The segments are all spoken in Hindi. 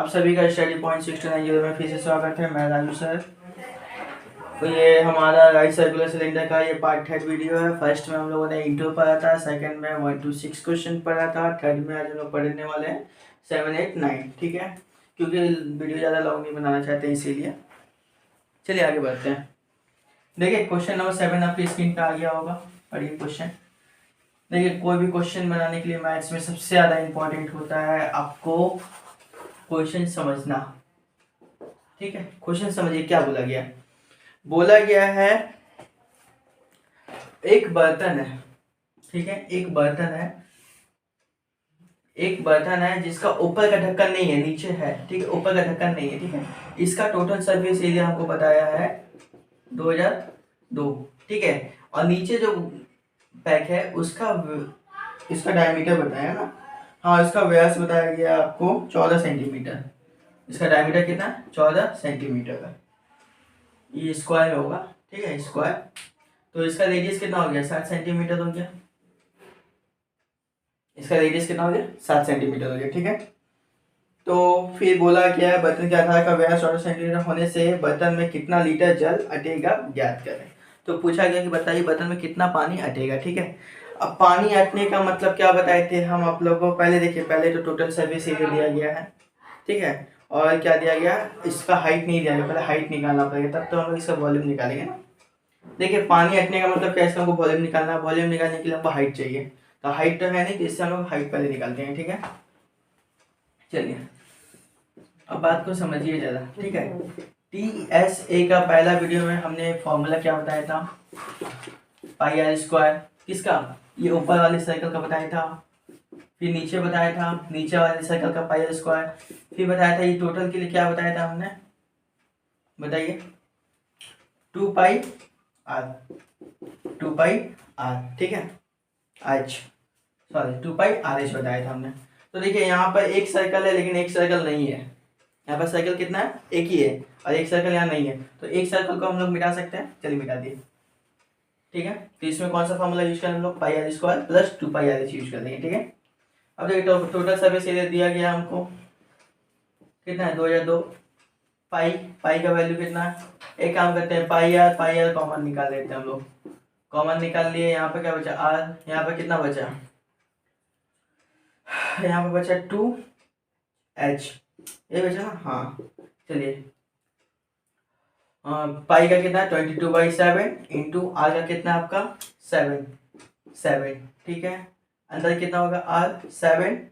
आप सभी का स्टडी पॉइंट 690 में फिर से स्वागत है। मैं राजू सर। तो ये हमारा राइट सर्कुलर सिलेंडर का ये पार्ट थर्ड वीडियो है। फर्स्ट में हम लोगों ने इंट्रो पढ़ा था, सेकंड में 1 to 6 क्वेश्चन पढ़ा था, थर्ड में आज हम लोग पढ़ने वाले हैं 7, 8, 9। ठीक है, क्योंकि वीडियो ज़्यादा लॉन्ग नहीं बनाना चाहते इसीलिए। चलिए आगे बढ़ते हैं। देखिए क्वेश्चन नंबर 7 आपकी स्क्रीन पर आ गया होगा। पढ़िए क्वेश्चन। देखिए कोई भी क्वेश्चन बनाने के लिए मैथ्स में सबसे ज़्यादा इम्पोर्टेंट होता है आपको क्वेश्चन समझना। ठीक है, क्वेश्चन समझिए क्या बोला गया। बोला गया है एक बर्तन है। ठीक है, एक बर्तन है जिसका ऊपर का ढक्कन नहीं है, नीचे है। ठीक है, ऊपर का ढक्कन नहीं है। ठीक है, इसका टोटल सरफेस एरिया हमको बताया है 2002। ठीक है, और नीचे जो पैक है इसका डायमीटर बताया ना। हाँ, इसका व्यास बताया गया आपको 14 सेंटीमीटर। इसका डायमीटर कितना है? 14 सेंटीमीटर का। ये स्क्वायर होगा। ठीक है, स्क्वायर। तो इसका रेडियस कितना हो गया? 7 सेंटीमीटर हो गया। इसका रेडियस कितना हो गया? 7 सेंटीमीटर हो गया। ठीक है, तो फिर बोला क्या है, बर्तन के आधार का व्यास 14 सेंटीमीटर होने से बर्तन में कितना लीटर जल अटेगा ज्ञात करें। तो पूछा गया कि बताइए बर्तन में कितना पानी अटेगा। ठीक है, अब पानी अटने का मतलब क्या बताए थे हम आप लोगों को? पहले देखिए, पहले तो टोटल सर्फेस एरिया दिया गया है। ठीक है, और क्या दिया गया? इसका हाइट नहीं दिया गया। पहले हाइट निकालना पड़ेगा, तब तो हम लोग इसका वॉल्यूम निकालेंगे ना। देखिए पानी हटने का मतलब क्या है? इसका हमको वॉल्यूम निकालना है। वॉल्यूम निकालने के लिए हमको हाइट चाहिए, तो हाइट तो है नहीं, तो इससे हम लोग हाइट पहले निकालते हैं। ठीक है, चलिए अब बात को समझिए ज़रा। ठीक है, TSA का पहला वीडियो में हमने फॉर्मूला क्या बताया था? पाई आर स्क्वायर। किसका? ये ऊपर वाले सर्कल का बताया था। फिर नीचे बताया था, नीचे वाले सर्कल का पाई आर स्क्वायर। फिर बताया था ये टोटल के लिए क्या बताया था हमने? बताइए। 2 पाई आर। 2 pi are. ठीक है, H, sorry 2 pi r H बताया था हमने। तो देखिए यहाँ पर एक सर्कल है, लेकिन एक सर्कल नहीं है। यहाँ पर सर्कल कितना है? एक ही है, और एक सर्कल यहाँ नहीं है। तो एक सर्कल को हम लोग मिटा सकते हैं। चलिए मिटा दिए। ठीक है, तो इसमें कौन सा फॉर्मूला यूज करें हम लोग? Pi r square plus 2 pi r h use कर देंगे। ठीक है, अब देखिए टोटल सर्फेस एरिया दिया गया हमको कितना है? 2002। पाई पाई का वैल्यू कितना है? एक काम करते हैं, पाई आर कॉमन निकाल लेते हैं हम लोग। कॉमन निकाल लिए। यहाँ पर क्या बचा? आर। यहाँ पर कितना बचा? यहाँ पर बचा 2H। ये बचा ना? हाँ, चलिए पाई का कितना? 22/7 इंटू आर का कितना आपका? 7। ठीक है, अंदर कितना होगा? R 7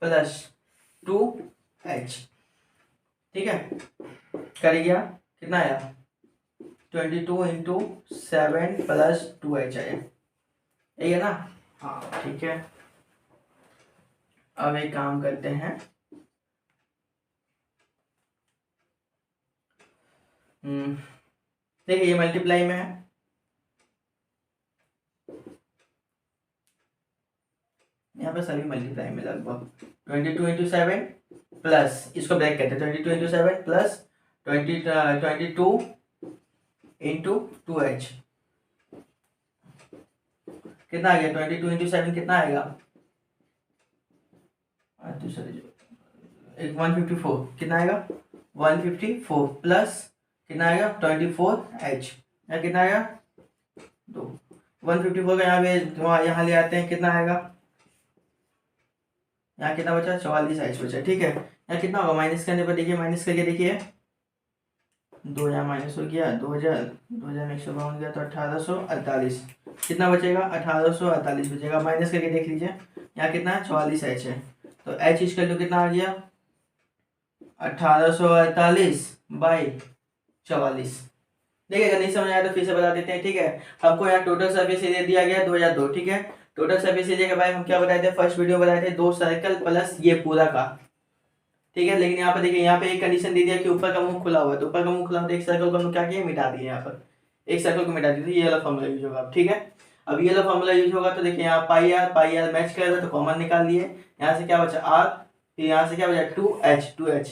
plus 2H। ठीक है, कर गया। कितना आया? 22 इंटू 7 प्लस 2H आया। यही है ना? हाँ ठीक है, अब एक काम करते हैं। देखिए ये मल्टीप्लाई में है। यहाँ पे सभी मल्टीप्लाई में लगभग 22 इंटू 7 प्लस, इसको ब्रेक करते हैं, 22 इंटू 7 प्लस 22 इंटू 2H। कितना आ गया? 22 इंटू 7 कितना आएगा? 154। कितना आएगा? 154 प्लस कितना आएगा? 24H। यहाँ कितना आएगा? 2। 154 का यहाँ ले आते हैं, कितना आएगा? यहाँ कितना बचा? 44H बचा। ठीक है, यहाँ कितना होगा माइनस करने पर? देखिए माइनस करके देखिए, 2 यहाँ माइनस हो गया, 2000 में 152 गया तो 1848। कितना बचेगा? 1848 बचेगा। माइनस करके देख लीजिए, यहाँ कितना है? 44H है। तो H इसका तो कितना आ गया? 1848/44। देखिए अगर नहीं समझ आया तो फिर से बता देते हैं। ठीक है, हमको यहाँ टोटल सर्फेस एरिया दिया गया 2002। ठीक है, टोटल सर्फेस एरिया के बारे में हम क्या बताए थे? फर्स्ट वीडियो बताए थे 2 सर्कल प्लस ये पूरा का। ठीक है, लेकिन यहाँ पर देखिए, यहाँ पे एक कंडीशन दे दिया कि ऊपर का मुंह खुला हुआ है। तो ऊपर का मुंह खुला हुआ, तो एक सर्कल को हम क्या किया? मिटा दिए। यहाँ पर एक सर्कल को मिटा दिए, ये वाला फॉर्मूला यूज होगा। ठीक है, अब ये वाला फॉर्मूला यूज होगा तो देखिए यहाँ पाई आर मैच कर रहा है, तो कॉमन निकाल लिए। यहाँ से क्या बचा? आर। फिर यहाँ से क्या बचा? 2H।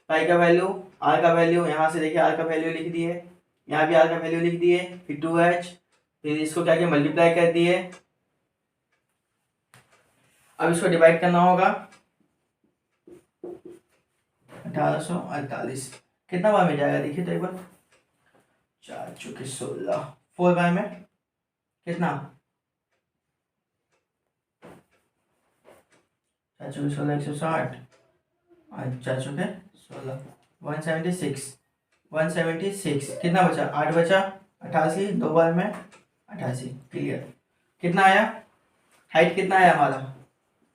पाई का वैल्यू, आर का वैल्यू, यहाँ से देखिए आर का वैल्यू लिख दिए, यहाँ भी आर का वैल्यू लिख दिए, फिर 2H, फिर इसको क्या किया? मल्टीप्लाई कर दिए। अब इसको डिवाइड करना होगा। 1848 कितना बार में जाएगा देखिए तो एक बार, 4 चौके 16, 4 बार में कितना, 4 चौके 16 160, 4 चौके 16 176, 176 कितना बचा, 8 बचा, 88 2 बार में 88, क्लियर। कितना आया, हाइट कितना आया हमारा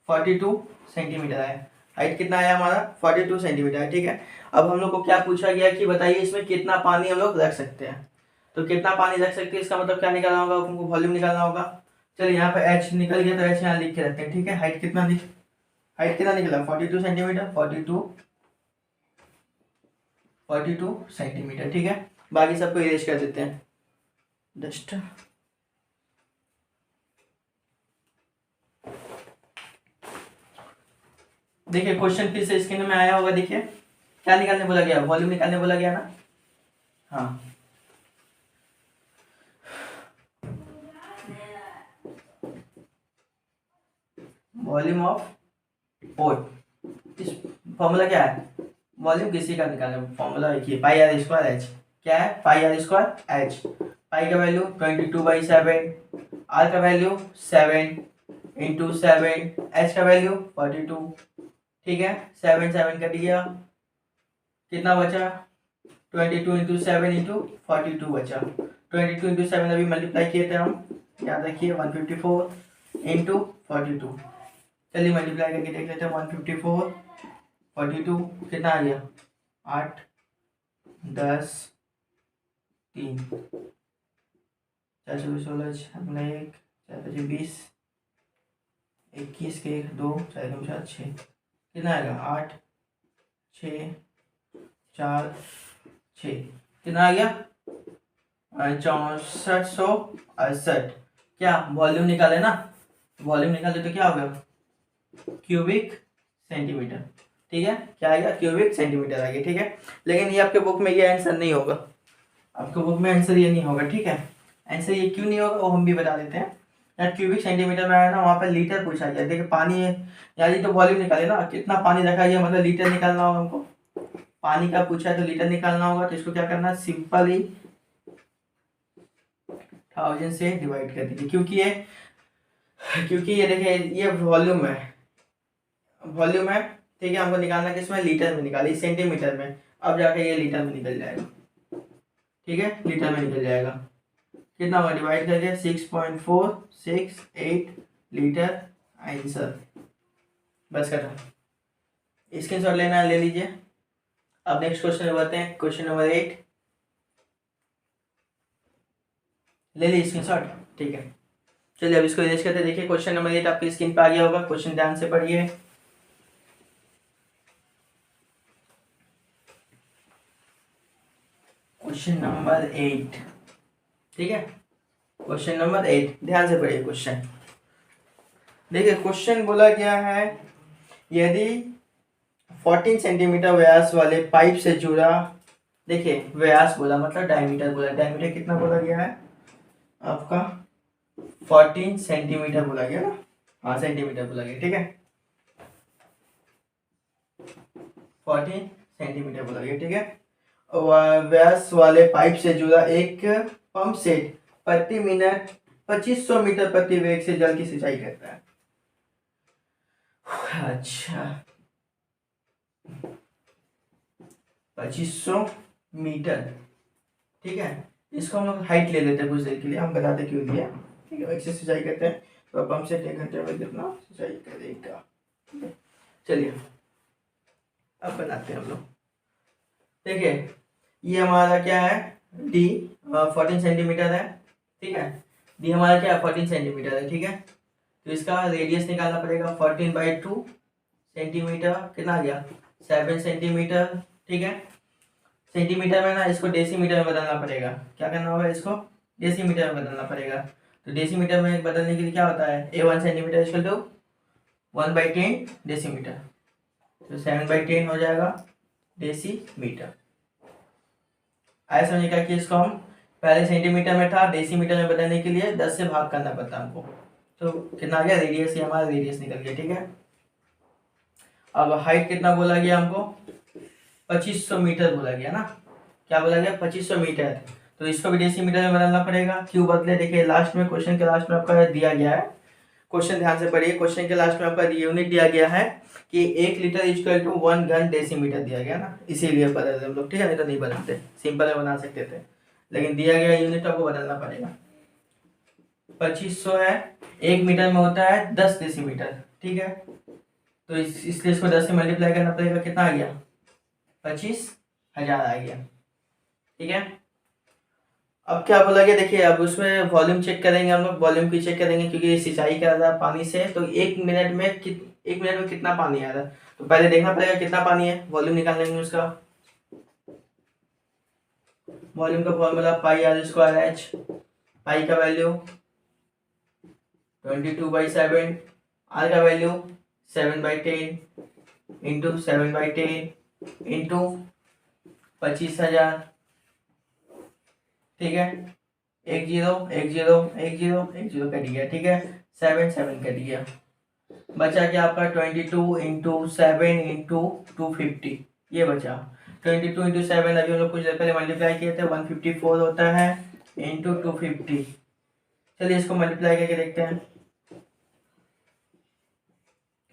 42 सेंटीमीटर आया, हाइट कितना आया हमारा 42 सेंटीमीटर है, ठीक है। अब हम लोग को क्या पूछा गया कि बताइए इसमें कितना पानी हम लोग रख सकते हैं, तो कितना पानी रख सकते हैं इसका मतलब क्या निकालना होगा, हमको वॉल्यूम निकालना होगा। चलिए यहाँ पे एच निकल गया तो एच यहाँ लिख के रखते हैं, ठीक है। हाइट कितना निकला 42 सेंटीमीटर, 42 सेंटीमीटर, ठीक है। बाकी सबको इरेज कर देते हैं जस्ट। देखिए क्वेश्चन फिर से स्क्रीन में आया होगा, देखिए क्या निकालने बोला गया, वॉल्यूम निकालने बोला गया ना, हाँ। वॉल्यूम ऑफ पोर्ट, इस फॉर्मूला क्या है, वॉल्यूम किसी का निकालना, फॉर्मूला एक ही, पाई आर स्क्वायर एच, क्या है पाई आर स्क्वायर एच। पाई का वैल्यू 22/7, आर का वैल्यू 7 इंटू 7, एच का वैल्यू 42, ठीक है। 7 7 कट गया, कितना बचा 22 इंटू 7 इंटू 42 बचा, 22 इंटू 7 अभी मल्टीप्लाई किए थे हम, याद रखिए 154 इंटू 42। चलिए मल्टीप्लाई करके देख लेते हैं, 154 42 कितना आ गया 8 10 3 4 24 16 1 4 5 20 21 के 1 2 4 2 4 6 कितना आएगा 8 6 4 6 कितना आ गया 6468। क्या वॉल्यूम निकाले ना, वॉल्यूम निकाले तो क्या होगा क्यूबिक सेंटीमीटर, ठीक है। क्या आएगा क्यूबिक सेंटीमीटर आएगा, ठीक है। लेकिन ये आपके बुक में ये आंसर नहीं होगा, आपके बुक में आंसर ये नहीं होगा, ठीक है। आंसर ये क्यों नहीं होगा वो हम भी बता देते हैं। यहाँ क्यूबिक सेंटीमीटर में आया ना, वहाँ पर लीटर पूछा गया, देखिए पानी है यार, ये तो वॉल्यूम निकाले ना, कितना पानी रखा गया मतलब लीटर निकालना होगा हमको, पानी का पूछा है तो लीटर निकालना होगा, तो इसको क्या करना है सिंपल ही 1000 से डिवाइड कर दीजिए, क्योंकि ये देखिए ये वॉल्यूम है, ठीक है। हमको निकालना किसमें, लीटर में निकालिए, सेंटीमीटर में, अब जाके ये लीटर में निकल जाएगा, ठीक है, लीटर में निकल जाएगा। कितना होगा डिवाइड करके 6.468 लीटर आंसर, बस खत्म। स्क्रीनशॉट लेना है ले लीजिए। अब नेक्स्ट क्वेश्चन में बढ़ते हैं, क्वेश्चन नंबर 8 ले ली स्क्रीनशॉट, ठीक है। चलिए अब इसको इरेज करते, देखिए क्वेश्चन नंबर 8 आपकी स्क्रीन पे आ गया होगा, क्वेश्चन ध्यान से पढ़िए। क्वेश्चन नंबर 8, ठीक है, क्वेश्चन नंबर 8 ध्यान से पढ़िए क्वेश्चन। देखिए क्वेश्चन बोला गया है, यदि 14 सेंटीमीटर व्यास वाले पाइप से जुड़ा, देखिए व्यास बोला मतलब डायमीटर बोला, डायमीटर कितना बोला गया है आपका 14 सेंटीमीटर बोला गया ना, हाँ सेंटीमीटर बोला गया, ठीक है 14 सेंटीमीटर बोला गया, ठीक है। व्यास वाले पाइप से जुड़ा एक पंप सेट प्रति मिनट 2500 मीटर प्रति वेग से जल की सिंचाई करता है। अच्छा 2500 मीटर, ठीक है। इसको हम लोग हाइट ले लेते हैं कुछ देर के लिए, हम बताते क्यों दिया, ठीक है। वेग से सिंचाई करते हैं तो पंप सेट 1 घंटे में कितना सिंचाई करेगा, चलिए अब बनाते हैं हम लोग। देखिए ये हमारा क्या है डी 14 सेंटीमीटर है, ठीक है। डी हमारा क्या है 14 सेंटीमीटर है, ठीक है। तो इसका रेडियस निकालना पड़ेगा 14/2 सेंटीमीटर, कितना आ गया 7 सेंटीमीटर, ठीक है। सेंटीमीटर में ना इसको डेसीमीटर में बदलना पड़ेगा, क्या करना होगा इसको डेसीमीटर में बदलना पड़ेगा। तो डेसीमीटर में बदलने के लिए क्या होता है A1 centimetre equal to 1/10 decimetre, तो 7/10 हो जाएगा डेसीमीटर। आया समझेगा कि इसको हम पहले सेंटीमीटर में था, डेसीमीटर में बदलने के लिए 10 से भाग करना पड़ता है हमको, तो कितना आ गया रेडियस, ये हमारा रेडियस निकल गया, ठीक है। अब हाइट कितना बोला गया हमको 2500 मीटर बोला गया ना, क्या बोला गया 2500 मीटर। तो इसको भी डेसीमीटर में बदलना पड़ेगा। क्यों बदले, देखिए लास्ट में क्वेश्चन के लास्ट में आपका दिया गया है, क्वेश्चन ध्यान से पढ़िए, क्वेश्चन के लास्ट में आपका यूनिट दिया गया है कि 1 लीटर इक्वल टू 1 घन डेसीमीटर दिया गया ना, इसीलिए बदल हम लोग, ठीक है, नहीं तो नहीं बदलते, सिंपल में बना सकते थे, लेकिन दिया गया यूनिट आपको बदलना पड़ेगा। 2500 है, 1 मीटर में होता है 10 डेसीमीटर, ठीक है, तो इसलिए इसको 10 से मल्टीप्लाई करना पड़ेगा, कितना आ गया 25,000 आ गया, ठीक है। अब क्या बोला गया, देखिए अब उसमें वॉल्यूम चेक करेंगे हम लोग, वॉल्यूम की चेक करेंगे क्योंकि सिंचाई कर रहा है पानी से, तो 1 मिनट में 1 मिनट में कितना पानी आ रहा है, तो पहले देखना पड़ेगा कितना पानी है, वॉल्यूम निकाल लेंगे उसका। वॉल्यूम का formula pi r square h, pi का वैल्यू 22/7, आर का वैल्यू 7/10 इंटू 7/10 इंटू 25,000, ठीक है, 1 0 1 0 1 0 1 0 कट गया, ठीक है, 7 7 कट गया, बचा क्या आपका 22 इंटू 7 इंटू 250, ये बचा 22 इंटू 7, अभी हम लोग कुछ देर पहले मल्टीप्लाई किए थे, 154 होता है इंटू 250। चलिए इसको मल्टीप्लाई करके देखते हैं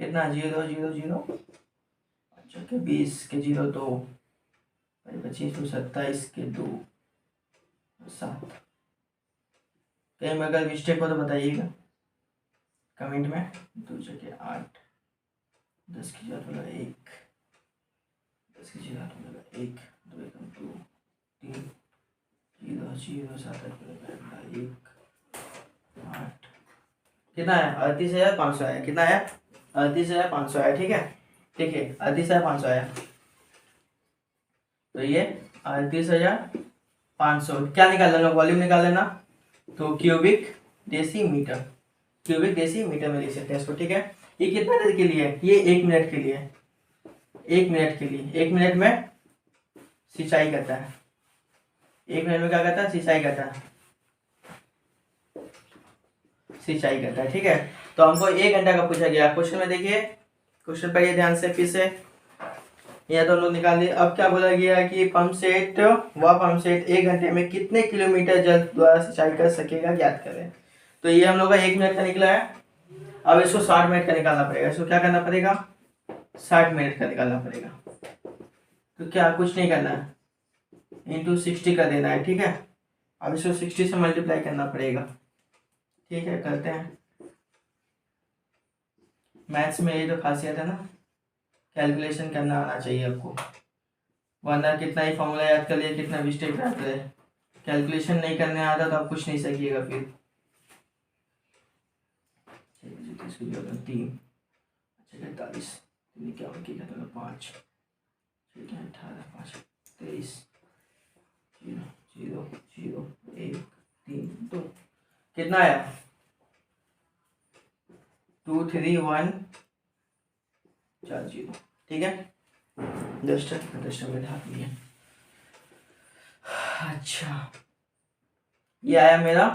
कितना, 0 0 0, अच्छा के 20 के 0 2, 25 2 27 के 2 7, कहीं में अगर मिस्टेक हो तो बताइएगा कमेंट में। 2 जगह 8, 10 की जगह 1, 10 की जगह 1, 2 एकम 2 3 0 0 7 1 8, कितना है 38,500 आया, कितना है 38,500 आया, ठीक है, ठीक है 38,500 आया, तो ये 38,500 क्या निकाल लेना, वॉल्यूम निकाल लेना, तो क्यूबिक डेसीमीटर, क्यूबिक डेसीमीटर में लिख सकते हैं इसको, ठीक है। ये कितना देर के लिए है, ये 1 मिनट के लिए, 1 मिनट के लिए, 1 मिनट में सिंचाई करता है, 1 मिनट में क्या करता है, सिंचाई करता है, सिंचाई करता है, ठीक है। तो हमको 1 घंटा का पूछा गया क्वेश्चन में, देखिए क्वेश्चन पढ़िए ध्यान से फिर से, यह तो हम लोग निकाल लिए। अब क्या बोला गया है कि पंप सेट 1 घंटे में कितने किलोमीटर जल द्वारा सिंचाई कर सकेगा, ज्ञात करें। तो ये हम लोग का 1 मिनट का निकला है, अब इसको 60 मिनट का निकालना पड़ेगा, इसको क्या करना पड़ेगा 60 मिनट का निकालना पड़ेगा, तो क्या कुछ नहीं करना है, इंटू 60 कर देना है, ठीक है। अब इसको 60 से मल्टीप्लाई करना पड़ेगा, ठीक है, करते हैं। मैथ्स में ये तो खासियत है ना, कैलकुलेशन करना आना चाहिए आपको, वरना कितना ही फॉर्मूला याद कर लिए, कितना मिस्टेक रहता है, कैलकुलेशन नहीं करने आता तो आप कुछ नहीं सीखिएगा फिर। 3 43 51 की 5 18 5 23 0 0 0 1 3 2, कितना आया 2 3 1 4 0, ठीक है, 10 में ढाक लिया। अच्छा ये आया मेरा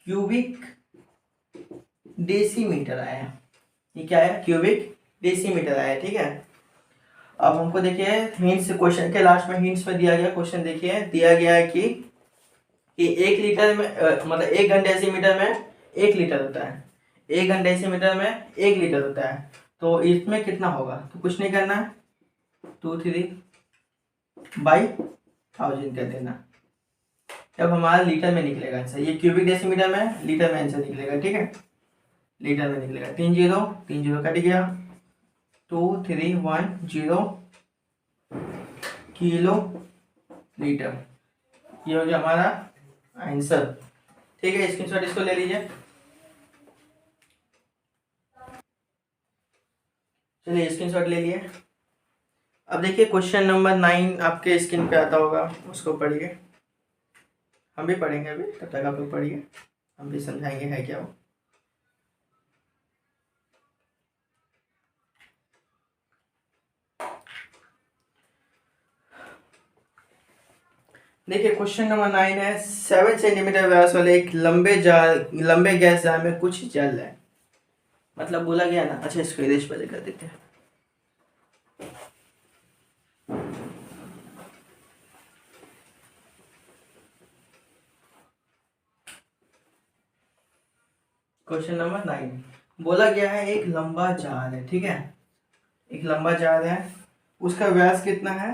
क्यूबिक डेसीमीटर आया, ये क्या आया क्यूबिक डेसीमीटर आया, ठीक है। अब हमको देखिए हिंट्स, क्वेश्चन के लास्ट में हिंट्स में दिया गया, क्वेश्चन देखिए दिया गया है कि 1 लीटर में मतलब 1 घन डेसीमीटर में 1 लीटर होता है, 1 घन डेसीमीटर में 1 लीटर होता है, तो इसमें कितना होगा, तो कुछ नहीं करना है 23/1000 कर देना, जब हमारा लीटर में निकलेगा आंसर, ये क्यूबिक डेसीमीटर में लीटर में आंसर निकलेगा, ठीक है, लीटर में निकलेगा। 3 0 कट गया, 2310 किलो लीटर, ये हो गया हमारा आंसर, ठीक है। स्क्रीनशॉट इसको ले लीजिए, चलिए स्क्रीनशॉट ले लिए। अब देखिए क्वेश्चन नंबर 9 आपके स्क्रीन पे आता होगा, उसको पढ़िए, हम भी पढ़ेंगे अभी, तब तक आप लोग पढ़िए, हम भी समझाएंगे है क्या वो। देखिए क्वेश्चन नंबर 9 है, 7 सेंटीमीटर व्यास वाले एक लंबे गैस जार में कुछ जल है, मतलब बोला गया ना, अच्छा इसको इरेज पहले कर देते हैं। क्वेश्चन नंबर 9 बोला गया है एक लंबा जार है, ठीक है, एक लंबा जार है, उसका व्यास कितना है।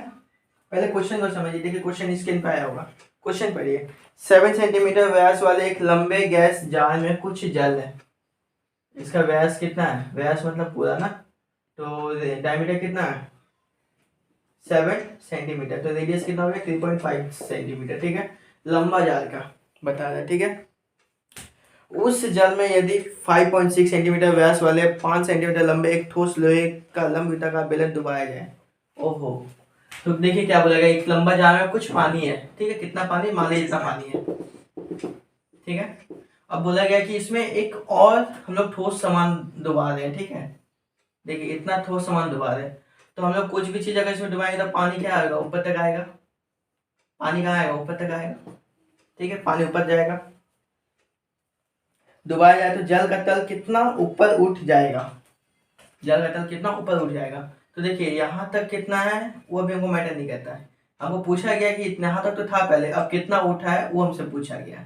पहले क्वेश्चन को समझिए, देखिए क्वेश्चन स्क्रीन पे आया होगा। क्वेश्चन पढ़िए। 7 सेंटीमीटर व्यास वाले एक लंबे गैस जार में कुछ जल है। इसका व्यास कितना है, व्यास मतलब पूरा ना, तो डायमीटर कितना है 7 सेंटीमीटर, तो रेडियस कितना हो गया 3.5 सेंटीमीटर, ठीक है, लंबा जार का बता रहा है, ठीक है। उस जल में यदि 5.6 सेंटीमीटर व्यास वाले 5 सेंटीमीटर लंबे एक ठोस लोहे का लंब का बेलन डुबाया जाए। ओहो, तो देखिए क्या बोलेगा, एक लंबा जार में कुछ पानी है, ठीक है, कितना पानी, मान लीजिए इतना पानी है, ठीक है। अब बोला गया कि इसमें एक और हम लोग ठोस सामान डुबा रहे हैं, ठीक है, देखिए इतना ठोस सामान डुबा रहे हैं, तो हम लोग कुछ भी चीज अगर इसमें डुबाएंगे तो पानी क्या आएगा, ऊपर तक आएगा, पानी कहाँ आएगा, ऊपर तक आएगा, ठीक है, पानी ऊपर जाएगा, डुबाया जाए तो जल का तल कितना ऊपर उठ जाएगा, जल का तल कितना ऊपर उठ जाएगा। तो देखिए यहाँ तक कितना है वो अभी हमको मैटर नहीं करता है, हमको पूछा गया कि इतना यहाँ तक तो था पहले, अब कितना उठा है वो हमसे पूछा गया,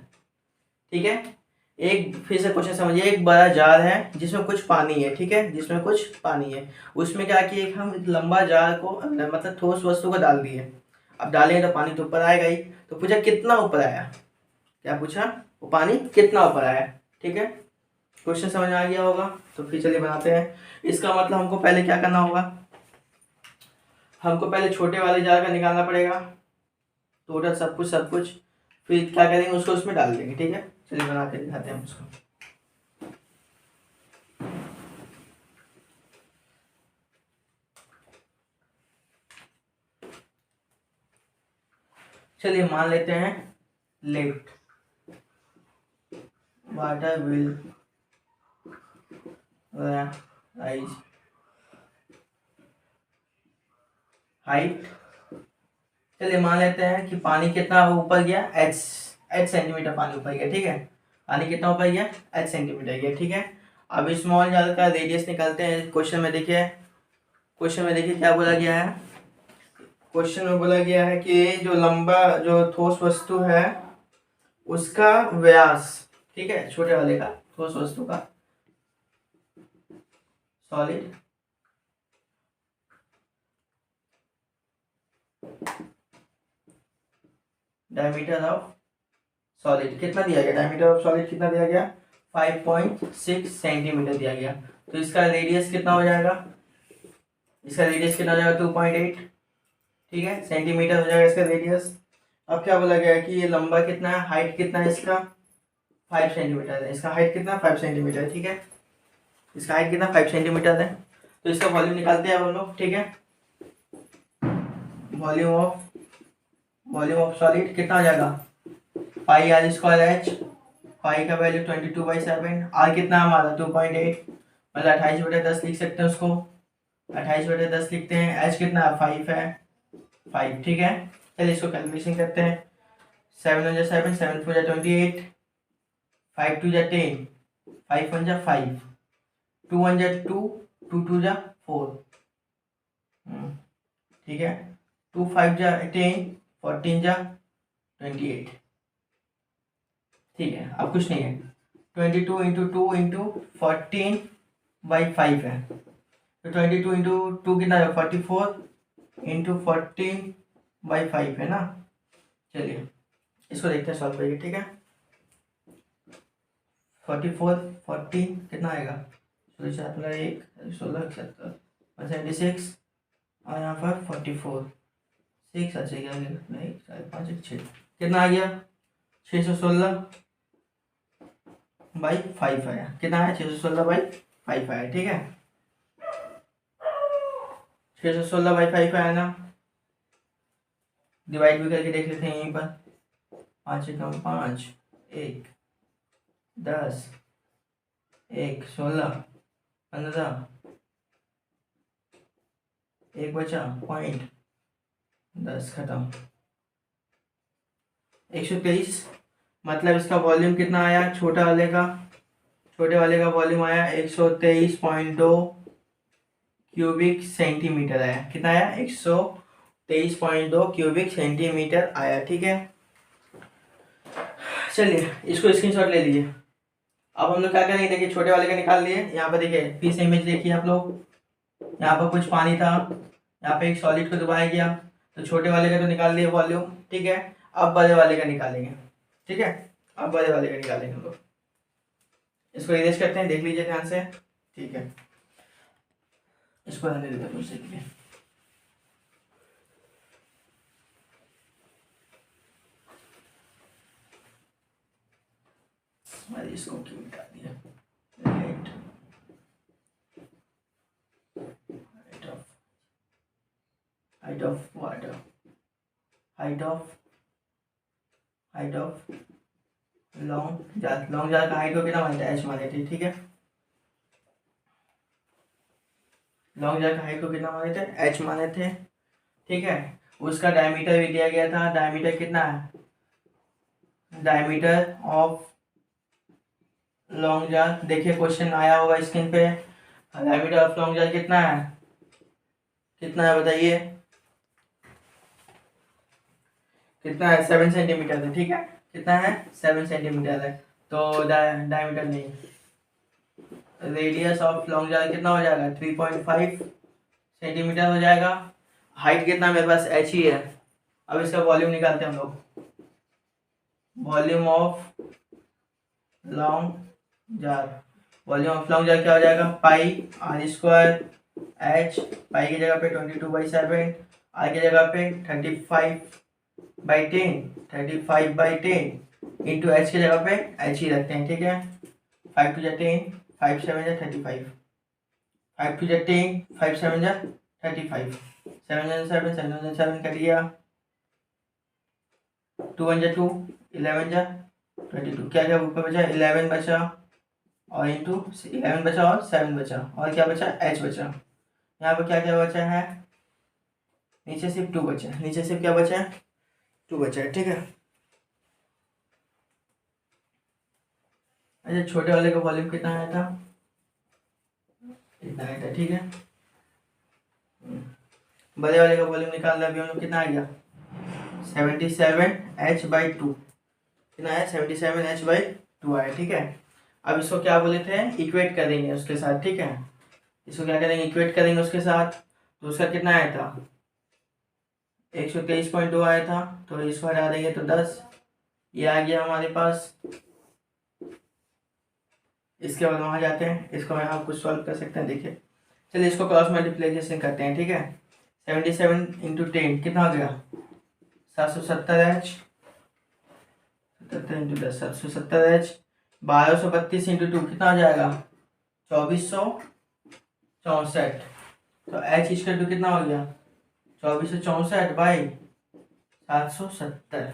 ठीक है। एक फिर से क्वेश्चन समझिए, एक बड़ा जार है जिसमें कुछ पानी है, ठीक है, जिसमें कुछ पानी है, उसमें क्या किए हम एक लंबा जार को मतलब ठोस वस्तु को डाल दिए, अब डालेंगे तो पानी तो ऊपर आएगा ही, तो पूछा कितना ऊपर आया, क्या पूछा, वो पानी कितना ऊपर आया, ठीक है। क्वेश्चन समझ में आ गया होगा, तो फिर चलिए बनाते हैं। इसका मतलब हमको पहले क्या करना होगा, हमको पहले छोटे वाले जार का निकालना पड़ेगा टोटल सब कुछ, फिर क्या करेंगे उसको उसमें डाल देंगे, ठीक है। चलिए बना के दिखाते हैं उसको। चलिए मान लेते हैं let water will rise height. चलिए मान लेते हैं कि पानी कितना ऊपर गया, एच सेंटीमीटर पानी ऊपर गया, ठीक है, पानी कितना ऊपर गया, एच सेंटीमीटर गया, ठीक है। अब स्मॉल जार का रेडियस निकालते हैं। क्वेश्चन में देखिए क्या बोला गया है, क्वेश्चन में बोला गया है कि जो लंबा जो ठोस वस्तु है उसका व्यास, ठीक है, छोटे वाले का ठोस वस्तु का सॉलिड डायमीटर ऑफ सॉलिड कितना दिया गया, डायमीटर ऑफ सॉलिड कितना दिया गया 5.6 सेंटीमीटर दिया गया, तो इसका रेडियस कितना हो जाएगा, इसका रेडियस कितना हो जाएगा 2.8, ठीक है, सेंटीमीटर हो जाएगा इसका रेडियस। अब क्या बोला गया है कि ये लंबा कितना है, हाइट कितना है इसका 5 सेंटीमीटर है, इसका हाइट कितना 5 सेंटीमीटर है, ठीक है, इसका हाइट कितना 5 सेंटीमीटर है। तो इसका वॉल्यूम निकालते हैं हम लोग, ठीक है, वॉल्यूम ऑफ सॉलिड कितना हो जाएगा पाई आर स्क्वायर एच, पाई का वैल्यू 22/7, आर कितना हमारा 2.8, मतलब 28/10 लिख सकते हैं उसको, 28/10 लिखते हैं, एच कितना 5 है 5, ठीक है। चलिए इसको कैलकुलेशन करते हैं, 7 1 7 7 4 28, 5 2 10, 5 1 5, 2 1 2, 2 2 4, ठीक है, 2 5 10, 14 28, ठीक है। अब कुछ नहीं है, 22 इंटू 2 इंटू 14/5 है, तो 22 इंटू 2 कितना है 44 इंटू 14/5 है ना। चलिए इसको देखते हैं सॉल्व करिए, ठीक है, 44 14 कितना आएगा 1 16 76 और यहाँ पर 44 6 अच्छा क्या नहीं 5 6 कितना आ गया 616/5 आया, कितना आया 616/5 आया, ठीक है, 616/5 आया ना। डिवाइड भी करके देख लेते हैं यहीं पर, 5 1 5, 1 10, 1 16 15, 1 बचा पॉइंट 10 खत्म 123, मतलब इसका वॉल्यूम कितना आया छोटे वाले का वॉल्यूम आया 123.2 क्यूबिक सेंटीमीटर आया, कितना आया 123.2 क्यूबिक सेंटीमीटर आया, ठीक है। चलिए इसको स्क्रीनशॉट ले लीजिए, अब हम लोग क्या करेंगे, देखिए छोटे वाले का निकाल लिए। यहाँ पर देखिए फिर से इमेज देखिए आप लोग, यहाँ पर कुछ पानी था, यहाँ पे एक सॉलिड को डुबाया गया, तो छोटे वाले का तो निकाल लिए वॉल्यूम, ठीक है। अब बड़े वाले का निकालेंगे, ठीक है। अब बड़े वाले का निकालेंगे हम लोग। इसको इरेज करते हैं, देख लीजिए ध्यान से, ठीक है। इसको रहने देते हैं कुछ देर के लिए। अरे इसको क्यों मिटा दिया, right, height of water, height of long jar का हाइट को कितना मानते हैं, एच माने थे, ठीक है। लॉन्ग जार का हाइट को कितना माने थे, एच माने थे, ठीक है। उसका डायमीटर भी दिया गया था, डायमीटर कितना है, डायमीटर ऑफ लॉन्ग जार, देखिए क्वेश्चन आया होगा स्क्रीन पे, डायमीटर ऑफ लॉन्ग जार कितना है, कितना है बताइए, कितना है, 7 सेंटीमीटर है, ठीक है। कितना है, 7 सेंटीमीटर है, तो डायमीटर नहीं। रेडियस ऑफ लॉन्ग जार कितना हो जाएगा, 3.5 सेंटीमीटर हो जाएगा। हाइट कितना मेरे पास, एच ही है। अब इसका वॉल्यूम निकालते हैं हम लोग, volume of long jar, volume of long jar क्या हो जाएगा, पाई आर स्क्वायर एच, पाई की जगह पे 22/7, आर की जगह पे 35/10 इंटू एच की जगह पे एच ही रखते हैं, ठीक है। 5 टू 10, 5 7 35, 5 टू 10, 5 7 35, 7 7 7 7 कर लिया, 2 1 2, 11 22, क्या क्या ऊपर बचा, 11 बचा, और इंटू 11 बचा और 7 बचा, और क्या बचा, एच बचा। यहाँ पर क्या क्या बचा है, नीचे सिर्फ 2 बचा है, नीचे सिर्फ क्या बचा है, 2 बचा है, ठीक है। अच्छा छोटे वाले का वॉल्यूम कितना आया था, इतना आया था, ठीक है। बड़े वाले का वॉल्यूम निकाल लिया अभी हम लोग, कितना आ गया, 77H/2, कितना है, 77H/2 आया, ठीक है। अब इसको क्या बोले थे, इक्वेट करेंगे उसके साथ, ठीक है। इसको क्या करेंगे, इक्वेट करेंगे उसके साथ, तो उसका कितना आया था, 123.2 आया था, तो इसको हटा देंगे तो 10, ये आ गया हमारे पास। इसके बाद वहाँ जाते हैं, इसको हम कुछ सॉल्व कर सकते हैं, देखिए। चलिए इसको क्रॉस मल्टीप्लिकेशन करते हैं, ठीक है। 77 इंटू 10 कितना हो गया, 770H, 77 इंटू 10 770H, 1232 इंटू 2 कितना हो जाएगा, 2464, तो H इक्वल टू कितना हो गया, 2464/770,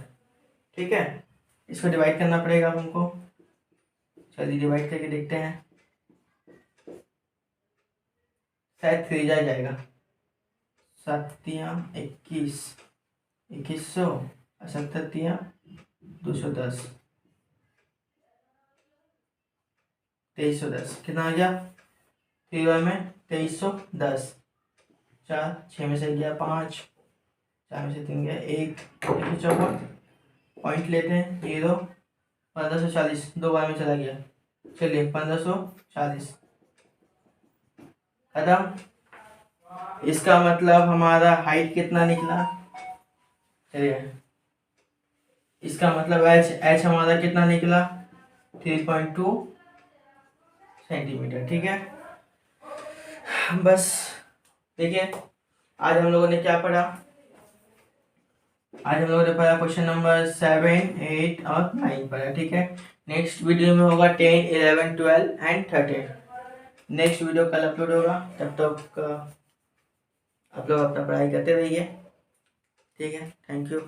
ठीक है। इसको डिवाइड करना पड़ेगा अब हमको, चलिए डिवाइड करके देखते हैं, शायद 3 जाएगा, 7 21, 2100, 70 210, 2310, कितना आ गया, 3 में 2310, 4 6 में से गया 5, 4 में से 3 गया 1, 1 पॉइंट लेते हैं, 0 1540, 2 बार में चला गया, चलिए 1540 खत्म। इसका मतलब हमारा हाइट कितना निकला, चलिए इसका मतलब एच हमारा कितना निकला, 3.2 सेंटीमीटर, ठीक है। बस देखिए आज हम लोगों ने क्या पढ़ा, आज हम लोगों ने पढ़ा क्वेश्चन नंबर 7 8 और 9 पढ़ा, ठीक है। नेक्स्ट वीडियो में होगा 10 11 12 एंड 13, नेक्स्ट वीडियो कल अपलोड होगा, तब तक आप लोग अपना पढ़ाई करते रहिए, ठीक है। Thank you.